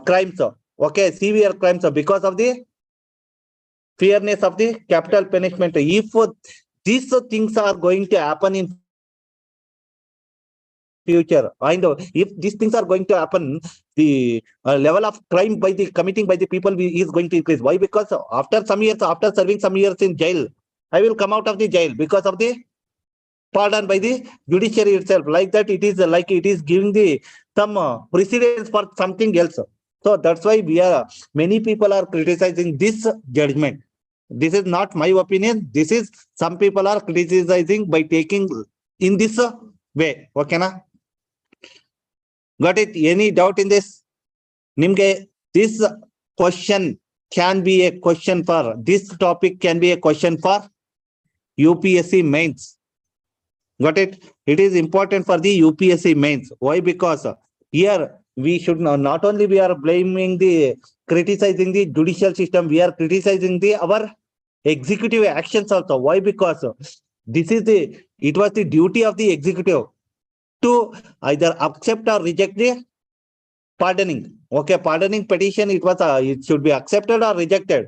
crimes, okay, severe crimes, because of the fairness of the capital punishment. If these things are going to happen in future, and if these things are going to happen, the level of crime by the committing by the people is going to increase. Why? Because after some years, after serving some years in jail, I will come out of the jail because of the pardon by the judiciary itself. Like that, it is like it is giving the some precedence for something else. So that's why many people are criticizing this judgment. This is not my opinion. This is some people are criticizing by taking in this way. Okay na? Got it? Any doubt in this? Nimge, this question can be a question for, this topic can be a question for UPSC mains. Got it? It is important for the UPSC mains. Why? Because here we should not only we are blaming the criticizing the judicial system, we are criticizing our executive actions also. Why? Because it was the duty of the executive to either accept or reject the pardoning. Okay, pardoning petition, it should be accepted or rejected.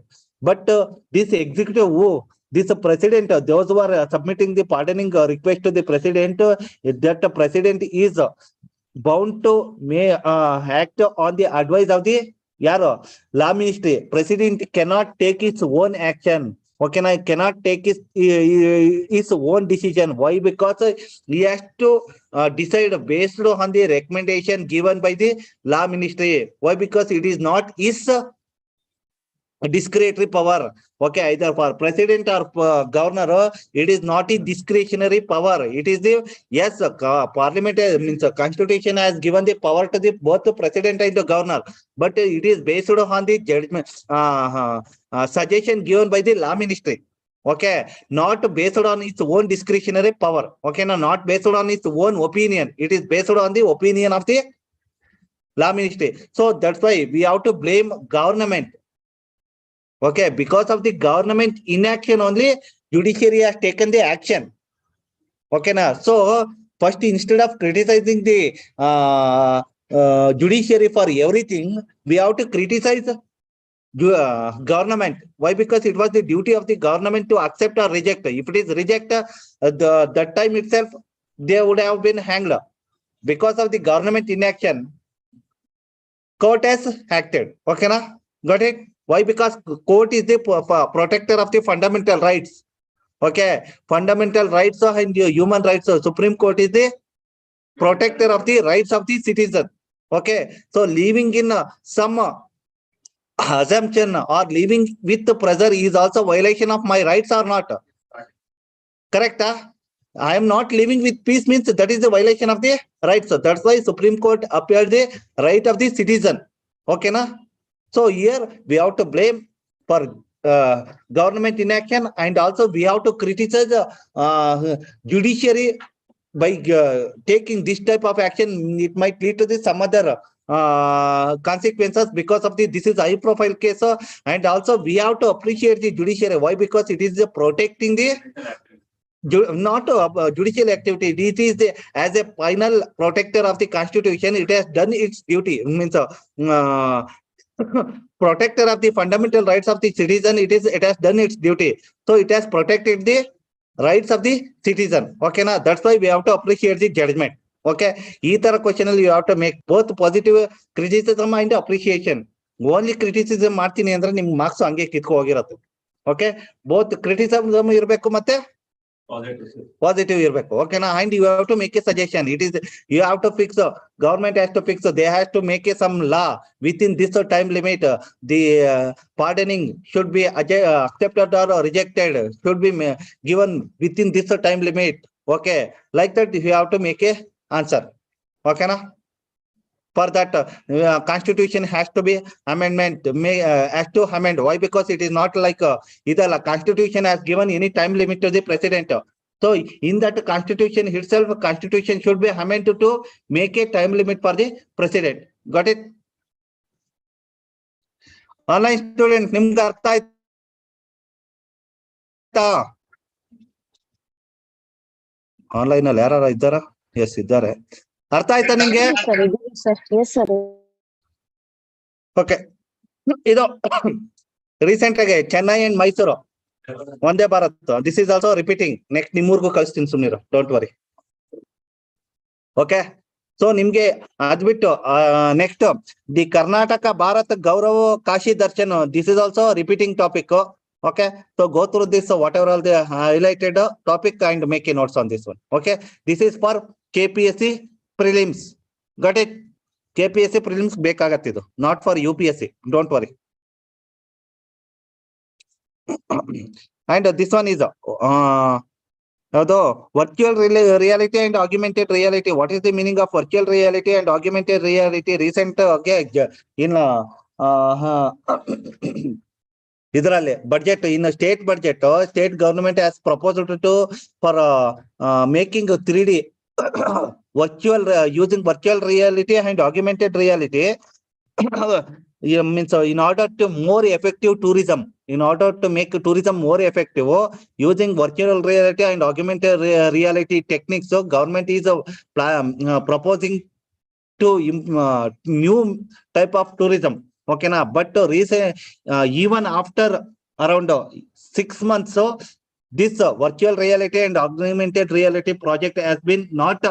But this executive, this president, those who are submitting the pardoning request to the president, that the president is bound to act on the advice of the law ministry. President cannot take its own action. Okay, I cannot take his own decision. Why? Because he has to decide based on the recommendation given by the law ministry. Why? Because it is not his discretionary power. Okay, either for president or governor, it is not a discretionary power. It is parliament means constitution has given the power to the both the president and the governor, but it is based on the judgment suggestion given by the law ministry. Okay, not based on its own discretionary power. Okay, not based on its own opinion. It is based on the opinion of the law ministry. So that's why we have to blame government. Okay, because of the government inaction only, judiciary has taken the action. Okay, so first, instead of criticizing the judiciary for everything, we have to criticize government. Why? Because it was the duty of the government to accept or reject. If it is reject, that time itself they would have been hanged. Because of the government inaction, court has acted. Okay, got it? Why? Because court is the protector of the fundamental rights. Okay, fundamental rights and human rights. Supreme Court is the protector of the rights of the citizen. Okay, so living in some assumption or living with pressure is also violation of my rights or not? Correct? I am not living with peace means that is the violation of the rights. So that's why Supreme Court upheld the right of the citizen. Okay, so here we have to blame for government inaction, and also we have to criticize judiciary by taking this type of action. It might lead to some other consequences because of this is high profile case, and also we have to appreciate the judiciary. Why? Because it is protecting the not judicial activity. It is as a final protector of the constitution. It has done its duty. Means protector of the fundamental rights of the citizen. It has done its duty. So it has protected the rights of the citizen. Okay, that's why we have to appreciate the judgment. Okay, either question you have to make both positive criticism and appreciation. Only criticism ಮಾಡ್ತೀನಿ ಅಂದ್ರೆ ನಿಮ್ಗೆ marks ಹಂಗೆ ಕಿತ್ಕೊ ಹೋಗಿರತ್ತೆ. Okay, both criticism ಇರಬೇಕು ಮತ್ತೆ positive ಇರಬೇಕು. Okay, and you have to make a suggestion. You have to fix, government has to fix, they have to make some law within this time limit. The pardoning should be accepted or rejected, should be given within this time limit. Okay, like that you have to make a answer. Okay, for that constitution has to be amendment, has to amend. Why? Because it is not like either constitution has given any time limit to the president. So in that constitution itself, constitution should be amended to make a time limit for the president. Got it? Online student, nimge artha aayta? Online ಅಲ್ಲಿ ಯಾರು ಇದ್ದಾರಾ? Yes, ಇದ್ದಾರೆ. ಅರ್ಥ ಆಯ್ತಾ ನಿಮ್ಗೆ? Yes, sir. Okay, ಇದು recent ಆಗಿ Chennai and Mysuru Vande Bharat. This is also repeating. Next ನಿಮ್ಮೂರ್ಗೂ ಕಳಿಸ್ತೀನಿ, ಸುಮ್ನಿರು, ಡೋಂಟ್ ವರಿ. ಓಕೆ, ಸೊ ನಿಮ್ಗೆ ಅದ್ಬಿಟ್ಟು next the Karnataka Bharat Gaurav Kashi Darshan. This is also repeating topic. Okay, so go through this, whatever all the highlighted topic, and make a notes on this one. Okay, this is for KPSC prelims. Got it? KPSC prelims ಬೇಕಾಗತ್ತಿದು, not for UPSC. Don't worry. And this one is virtual reality and augmented reality. What is the meaning of virtual reality and augmented reality? Recent in ಇದರಲ್ಲಿ budget, in state budget, state government has proposed to for making 3D virtual using virtual reality and augmented reality. means in order to more effective tourism, in order to make tourism more effective, using virtual reality and augmented reality techniques, so government is proposing to new type of tourism. Okay na, but recent even after around 6 months, so this virtual reality and augmented reality project has been not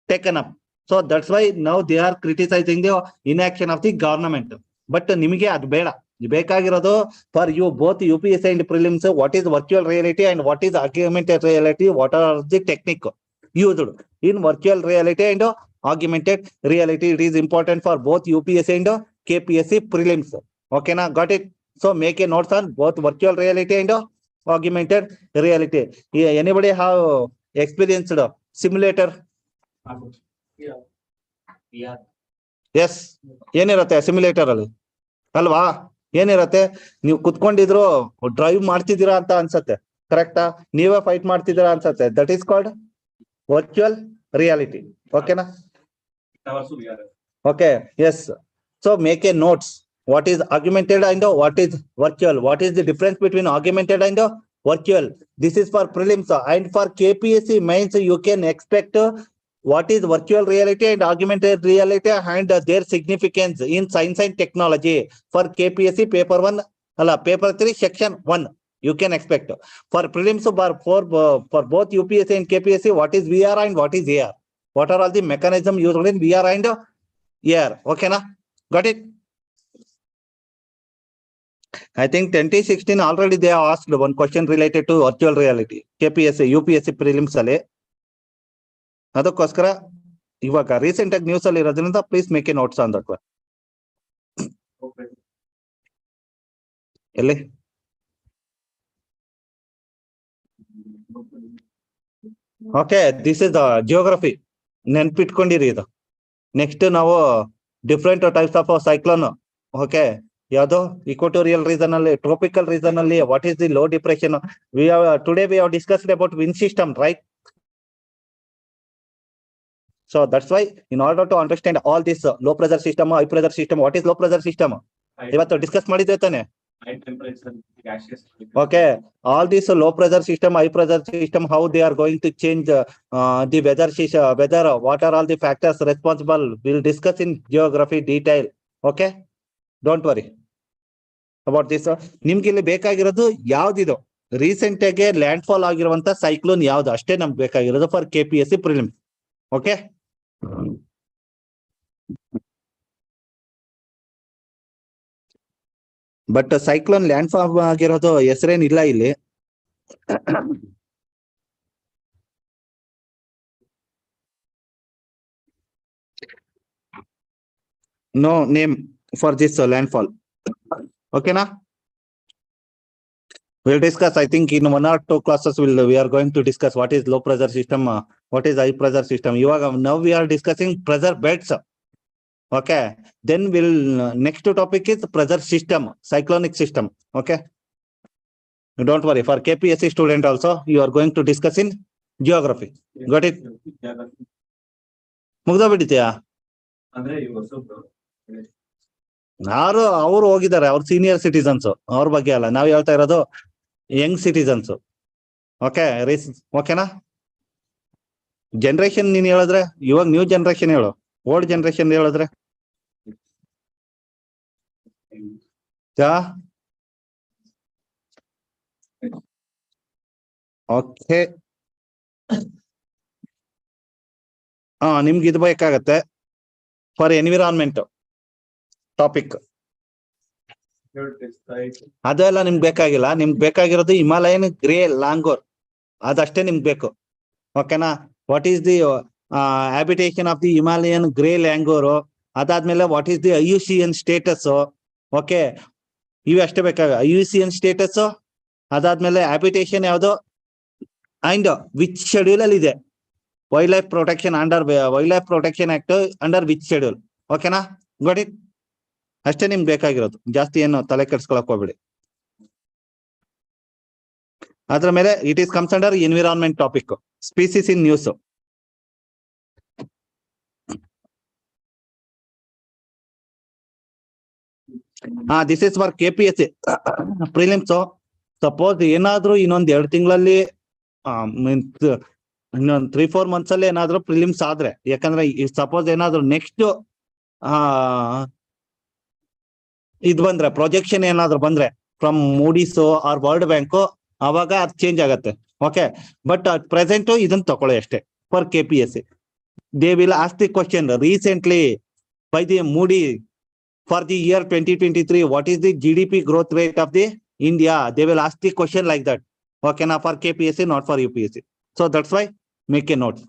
taken up. So that's why now they are criticizing the inaction of the government. But ನಿಮಗೆ ಅದು ಬೇಡ, ಬೇಕಾಗಿರೋದು for you both UPSC and prelims, what is virtual reality and what is augmented reality, what are the technique used in virtual reality and augmented reality. It is important for both UPSC and KPSC prelims. Okay na, got it? So make a notes on both virtual reality and augmented reality. Anybody have experienced simulator? Yes, ಏನಿರತ್ತೆ simulator ಅಲ್ಲಿ ಅಲ್ವಾ? ಏನಿರತ್ತೆ, ನೀವು ಕುತ್ಕೊಂಡಿದ್ರು drive ಮಾಡ್ತಿದ್ದೀರಾ ಅಂತ ಅನ್ಸತ್ತೆ, ಕರೆಕ್ಟಾ? ನೀವೇ fight ಮಾಡ್ತಿದ್ದೀರಾ ಅನ್ಸತ್ತೆ. That is called virtual reality. ಓಕೆನಾ? Okay, yes. So make a notes. What is augmented and what is virtual? What is the difference between augmented and virtual? This is for prelims, and for KPSC mains you can expect what is virtual reality and augmented reality and their significance in science and technology. For KPSC paper 1, paper 3 section 1 you can expect. For prelims, for both UPSC and KPSC, what is VR and what is AR? What are all the mechanism used in VR and AR? Okay na, got it? I think 2016 already they have asked one question related to virtual reality, KPSC UPSC prelims ಅಲ್ಲಿ. ಅದಕ್ಕೋಸ್ಕರ ಇವಾಗ recent ಆಗಿ news ಅಲ್ಲಿ ಇರೋದ್ರಿಂದ please make a notes on that one. ಎಲ್ಲಿ okay, this is geography. ನೆನ್ಪಿಟ್ಕೊಂಡಿರಿ ಇದು. Next ನಾವು different types of cyclone. Okay, ಯಾವುದು ಇಕ್ವಟೋರಿಯಲ್ ರೀಸನ್ ಅಲ್ಲಿ, ಟ್ರೋಪಿಕಲ್ ರೀಸನ್ ಅಲ್ಲಿ what is the low depression. Today we have discussed about wind system, right? So that's why in order to understand all this low pressure system, high pressure system, what is low pressure system? ಇವತ್ತು discuss ಮಾಡಿದ್ದೆ ತಾನೆ? Okay, all this low pressure system, high pressure system, how they are going to change the weather, what are all the factors responsible, we'll discuss in geography detail. Okay, don't worry about this. ನಿಮ್ಗೆ ಇಲ್ಲಿ ಬೇಕಾಗಿರೋದು ಯಾವ್ದಿದು, recent ಆಗಿ landfall ಆಗಿರುವಂತ cyclone ಯಾವ್ದು ಅಷ್ಟೇ ನಮ್ಗೆ ಬೇಕಾಗಿರೋದು ಫಾರ್ KPSC prelim. Okay, but cyclone landfall ಆಗಿರೋದು ಹೆಸರೇನಿಲ್ಲ ಇಲ್ಲಿ. No name for this landfall. ಓಕೆನಾ? We'll discuss, I think in 1 or 2 classes we are going to discuss what is low pressure system, what is high pressure system. Now we are discussing pressure beds. Okay, then we'll next topic is pressure system, cyclonic system. Okay, don't worry, for KPSC student also you are going to discuss in geography. Got it? ಮುಗ್ದ ಬಿಟ್ಟಿದ್ಯಾ? ಅಂದ್ರೆ ಯಾರು ಅವರು ಹೋಗಿದ್ದಾರೆ, ಅವ್ರ senior citizens, ಅವ್ರ ಬಗ್ಗೆ ಅಲ್ಲ ನಾವ್ ಹೇಳ್ತಾ ಇರೋದು ಯಂಗ್ ಸಿಟಿಸನ್ಸ್. ಓಕೆ, ಓಕೆನಾ? ಜನರೇಷನ್ ನೀನ್ ಹೇಳಿದ್ರೆ ಇವಾಗ ನ್ಯೂ ಜನರೇಷನ್ ಹೇಳು, ಓಲ್ಡ್ ಜನರೇಷನ್ ಹೇಳಿದ್ರೆ ಓಕೆ. ನಿಮ್ಗೆ ಇದು ಬೇಕಾಗತ್ತೆ ಫಾರ್ ಎನ್ವಿರಾನ್ಮೆಂಟ್ ಟಾಪಿಕ್. ಅದೆಲ್ಲ ನಿಮ್ಗೆ ಬೇಕಾಗಿಲ್ಲ, ನಿಮ್ಗೆ ಬೇಕಾಗಿರೋದು ಹಿಮಾಲಯನ್ ಗ್ರೇ ಲ್ಯಾಂಗೋರ್, ಅದಷ್ಟೇ ನಿಮ್ಗೆ ಬೇಕು. ಓಕೆನಾ? What is the habitation of the Himalayan grey langur, ಅದಾದ್ಮೇಲೆ what is the IUCN status. Okay, ಇವು ಅಷ್ಟೇ ಬೇಕಾಗ. IUCN ಸ್ಟೇಟಸ್, ಅದಾದ್ಮೇಲೆ ಹ್ಯಾಬಿಟೇಷನ್ ಯಾವುದು ಅಂಡ್ ವಿಚ್ ಶೆಡ್ಯೂಲ್ ಅಲ್ಲಿ ಇದೆ, wildlife protection under wildlife protection act under which schedule. ಓಕೆನಾ? Got it? ಅಷ್ಟೇ ನಿಮ್ಗೆ ಬೇಕಾಗಿರೋದು, ಜಾಸ್ತಿ ಏನು ತಲೆ ಕೆಡ್ಸ್ಕೊಳಕ್ ಹೋಗ್ಬೇಡಿ. ಅದ್ರ ಮೇಲೆ it is comes under environment topic, species in news. This is for KPSC prelims. Suppose ಏನಾದ್ರು ಇನ್ನೊಂದ್ 2 ತಿಂಗಳಲ್ಲಿ ಮೀನ್ಸ್ ಇನ್ನೊಂದ್ 3-4 months ಅಲ್ಲಿ ಏನಾದ್ರು ಪ್ರಿಲಿಮ್ಸ್ ಆದ್ರೆ, ಯಾಕಂದ್ರೆ ಸಪೋಸ್ ಏನಾದ್ರು ನೆಕ್ಸ್ಟ್ ಇದ್ ಬಂದ್ರೆ ಪ್ರೊಜೆಕ್ಷನ್ ಏನಾದ್ರು ಬಂದ್ರೆ from Moody's or World Bank, ಅವಾಗ ಅದು ಚೇಂಜ್ ಆಗತ್ತೆ. ಓಕೆ, ಬಟ್ ಅಟ್ ಪ್ರೆಸೆಂಟ್ ಇದನ್ನ ತಗೊಳ್ಳಿ ಅಷ್ಟೇ for KPSC. They will ask the question recently by the Moody for the year 2023, what is the GDP growth rate of the India? They will ask the question like that. Okay, now for KPSC, not for UPSC. So that's why make a note.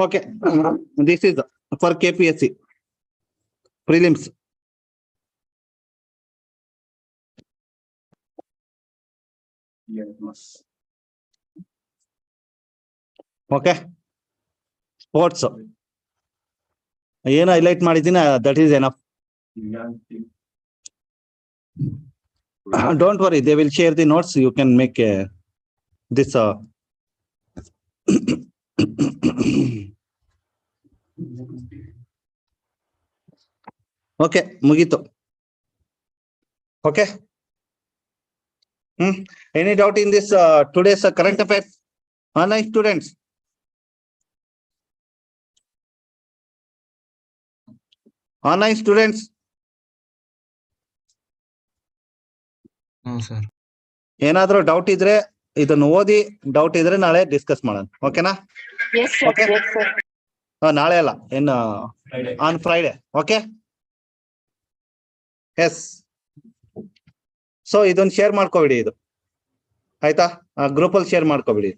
Okay, this is for KPSC prelims. Okay, sports ಏನು highlight ಮಾಡಿದ್ದೀನಿ, that is enough. Don't worry, they will share the notes. You can make this okay, ಮುಗೀತು. Okay. Any doubt in this today's current affairs? Online students. Online students. No, sir. ಏನಾದ್ರೂ doubt ಇದ್ರೆ ಇದನ್ನ ಓದಿ, doubt ಇದ್ರೆ ನಾಳೆ discuss ಮಾಡೋಣ. ಓಕೆನಾ? Yes, sir. Okay. Yes, sir. ನಾಳೆ ಅಲ್ಲ, ಇನ್ನು Friday. On Friday. Okay, yes. So ಇದೊಂದು ಶೇರ್ ಮಾಡ್ಕೊಬಿಡಿ, ಇದು ಆಯ್ತಾ? ಗ್ರೂಪ್ ಅಲ್ಲಿ ಶೇರ್ ಮಾಡ್ಕೊಬಿಡಿ.